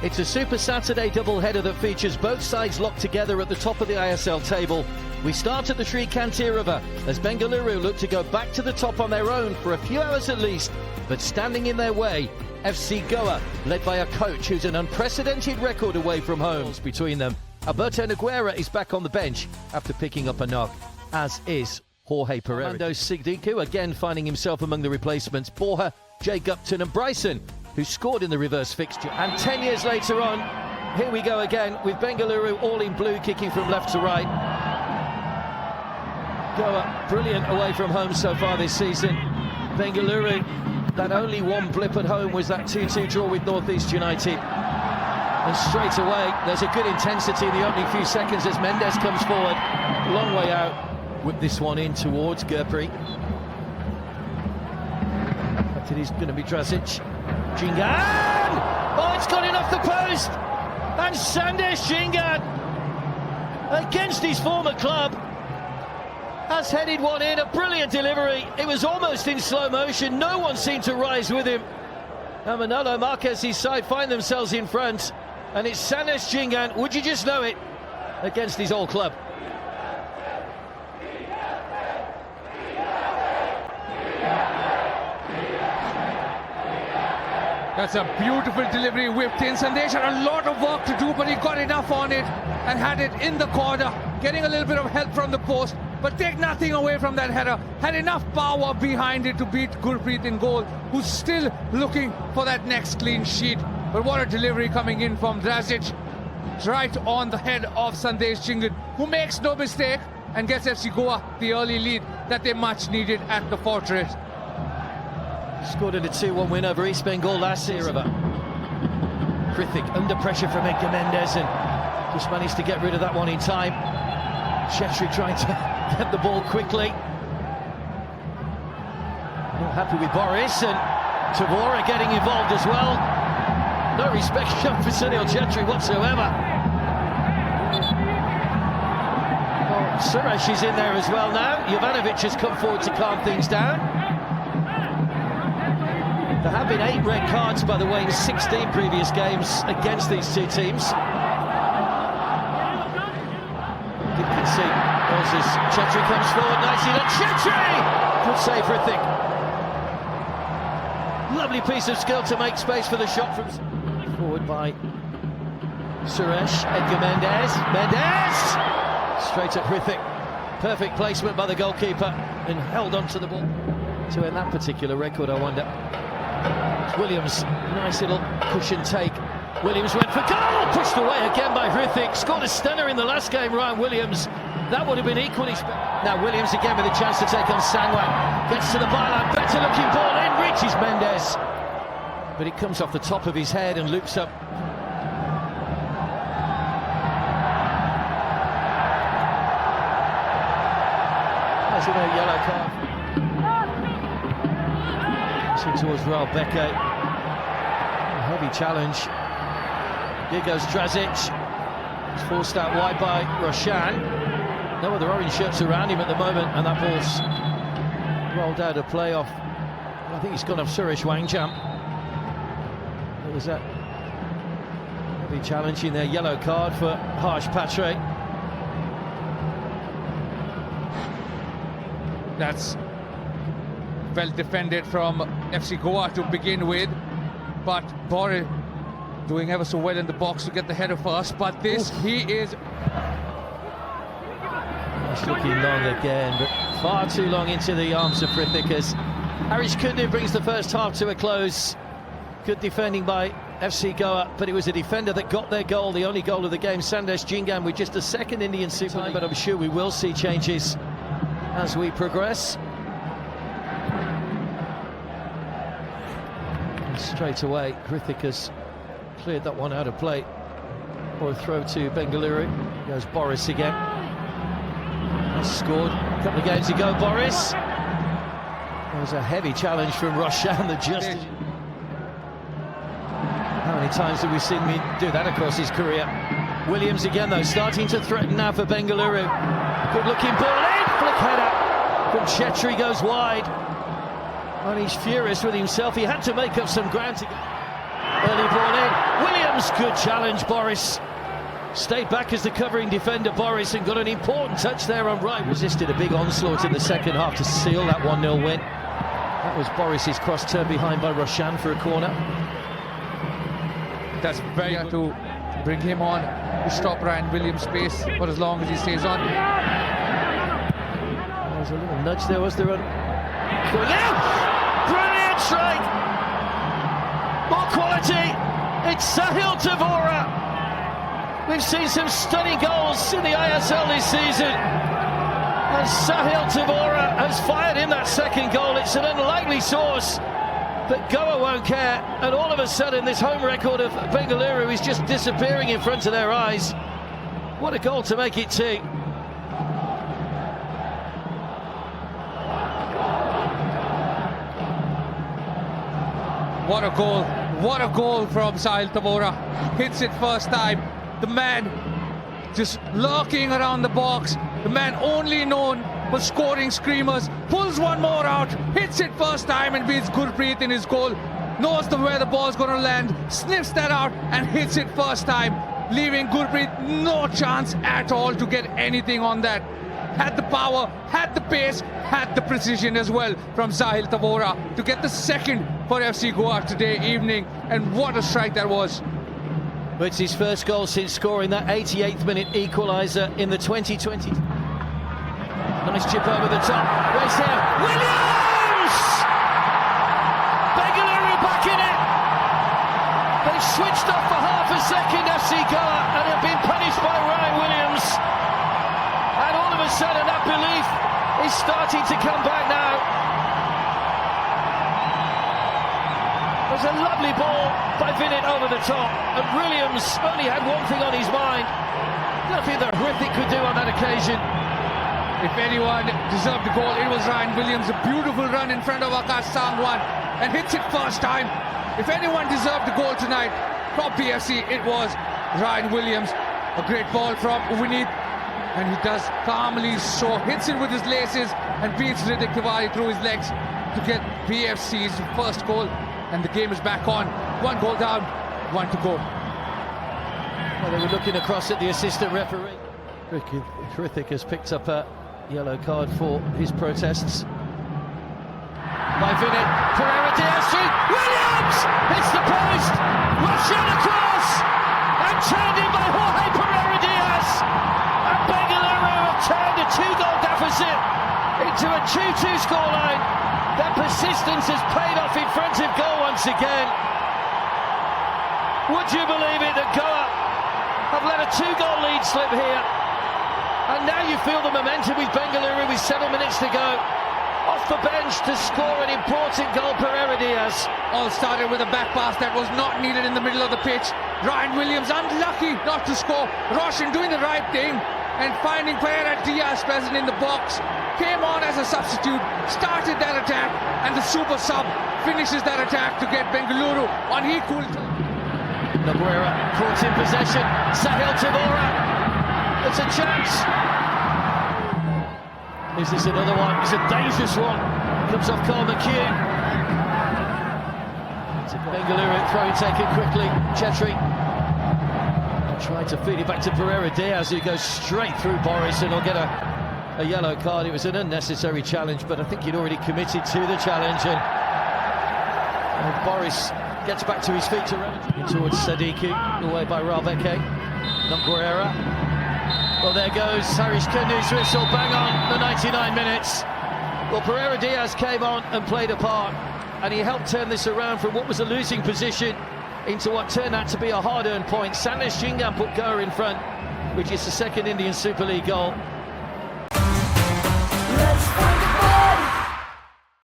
It's a Super Saturday doubleheader that features both sides locked together at the top of the ISL table. We start at the Srikanti River as Bengaluru look to go back to the top on their own for a few hours at least, but standing in their way, FC Goa, led by a coach who's an unprecedented record away from home. Between them, Alberto Nogueira is back on the bench after picking up a knock, as is Jorge Pereira. Armando Sigdiku again finding himself among the replacements. Borja, Jay Gupton and Bryson, who scored in the reverse fixture. And 10 years later on, here we go again with Bengaluru all in blue, kicking from left to right. Goa brilliant away from home so far this season. Bengaluru, that only one blip at home was that 2-2 draw with North East United. And straight away, there's a good intensity in the opening few seconds as Mendes comes forward. Long way out. Whip this one in towards Gurpri. But it is going to be Drazic. Jingan! Oh, it's gone in off the post! And Sandesh Jingan, against his former club, has headed one in. A brilliant delivery. It was almost in slow motion. No one seemed to rise with him. And Manolo Marquez's side find themselves in front. And it's Sandesh Jingan, would you just know it, against his old club. That's a beautiful delivery, whipped in. Sandesh had a lot of work to do, but he got enough on it and had it in the corner, getting a little bit of help from the post, but take nothing away from that header. Had enough power behind it to beat Gurpreet in goal, who's still looking for that next clean sheet. But what a delivery coming in from Drazic, right on the head of Sandesh Jingan, who makes no mistake and gets FC Goa the early lead that they much needed at the Fortress. Scored in a 2-1 win over East Bengal last year. Krithik under pressure from Edgar Mendes and just managed to get rid of that one in time. Chetri trying to get the ball quickly. Not happy with Boris, and Tavora getting involved as well. No respect shown for Sunil Chetri whatsoever. Well, Suresh is in there as well now. Jovanovic has come forward to calm things down. There have been 8 red cards, by the way, in 16 previous games against these two teams. You can see as Chetri comes forward nicely. And Chetri! Good save for Hrithik. Lovely piece of skill to make space for the shot from forward by Suresh. Edgar Mendes. Mendes! Straight at Hrithik. Perfect placement by the goalkeeper and held on to the ball to end that particular record, I wonder. Williams, nice little push and take. Williams went for goal, pushed away again by Hrithik. Scored a stunner in the last game, Ryan Williams. That would have been equally now Williams again with a chance to take on Sangwan. Gets to the byline, better looking ball in, reaches Mendes. But it comes off the top of his head and loops up. There's a yellow card. Towards Raul Beke. A heavy challenge. Here goes Drazic. He's forced out wide by Roshan. No other orange shirts around him at the moment, and that ball's rolled out of play off. I think he's gone off Suresh Wangjam. It was that heavy challenge in their yellow card for Harsh Patre. That's well defended from FC Goa to begin with, but Borre doing ever so well in the box to get the header first, but this, he is... He's looking long again, but far too long into the arms of Hrithik as Harish Kundu brings the first half to a close. Good defending by FC Goa, but it was a defender that got their goal, the only goal of the game. Sandesh Jingan with just a second Indian Super League, but I'm sure we will see changes as we progress. Straight away, Hrithik has cleared that one out of play. Or a throw to Bengaluru. Goes Boris again. Has scored a couple of games ago, Boris. There was a heavy challenge from Roshan that just... How many times have we seen me do that across his career? Williams again, though, starting to threaten now for Bengaluru. Good looking ball in, flick header from Chetri, goes wide. And he's furious with himself. He had to make up some ground to get early ball in. Williams Williams, good challenge, Boris. Stayed back as the covering defender, Boris, and got an important touch there on right. Resisted a big onslaught in the second half to seal that 1-0 win. That was Boris's cross, turned behind by Roshan for a corner. That's very good to bring him on to stop Ryan Williams' pace for as long as he stays on. There was a little nudge there, was there? Brilliant strike! More quality! It's Sahil Tavora! We've seen some stunning goals in the ISL this season. And Sahil Tavora has fired in that second goal. It's an unlikely source, but Goa won't care. And all of a sudden, this home record of Bengaluru is just disappearing in front of their eyes. What a goal to make it 2. What a goal. What a goal from Sahil Tavora. Hits it first time. The man just lurking around the box. The man only known for scoring screamers. Pulls one more out. Hits it first time and beats Gurpreet in his goal. Knows where the ball's going to land. Sniffs that out and hits it first time. Leaving Gurpreet no chance at all to get anything on that. Had the power, had the pace, had the precision as well from Sahil Tavora to get the second for FC Goa today evening. And what a strike that was. It's his first goal since scoring that 88th minute equaliser in the 2020. Nice chip over the top. Race here. Williams! Bengaluru back in it. They switched off for half a second, FC Goa, and have been punished by Ryan Williams. And all of a sudden that belief is starting to come back now. It was a lovely ball by Vinit over the top, and Williams only had one thing on his mind. Nothing that Hrithik could do on that occasion. If anyone deserved the goal, it was Ryan Williams. A beautiful run in front of Akash Sangwan and hits it first time. If anyone deserved the goal tonight from PFC, it was Ryan Williams. A great ball from Vinit, and he does calmly so, hits it with his laces and beats Hrithik Tiwari through his legs to get PFC's first goal. And the game is back on. 1 goal down, 1 to go. Well, they were looking across at the assistant referee. Hrithik has picked up a yellow card for his protests. By Vinit, Pereira Diaz through, Williams! Hits the post! Roshan across! And turned in by Jorge Pereira Diaz! And Bengaluru have turned a 2-goal deficit into a 2-2 scoreline. Their persistence has paid off in front of goal once again. Would you believe it that Goa have let a 2-goal lead slip here? And now you feel the momentum with Bengaluru with 7 minutes to go. Off the bench to score an important goal, Pereira Diaz. All started with a back pass that was not needed in the middle of the pitch. Ryan Williams unlucky not to score. Roshan doing the right thing and finding Pereira Diaz present in the box. Came on as a substitute, started that attack, and the super sub finishes that attack to get Bengaluru on equal terms. Nogueira caught in possession. Sahil Tavora. It's a chance. Is this another one? It's a dangerous one. Comes off Carl McHugh. Bengaluru throwing taken quickly. Chetri tried to feed it back to Pereira Diaz, who goes straight through Boris and will get a yellow card. It was an unnecessary challenge, but I think he'd already committed to the challenge, and Boris gets back to his feet to run towards Sadiki, away by Raveke. Nogueira. Well, there goes Harish Kundu's whistle, bang on the 99 minutes. Well, Pereira Diaz came on and played a part, and he helped turn this around from what was a losing position into what turned out to be a hard-earned point. Sanesh Jingam put Goa in front, which is the second Indian Super League goal.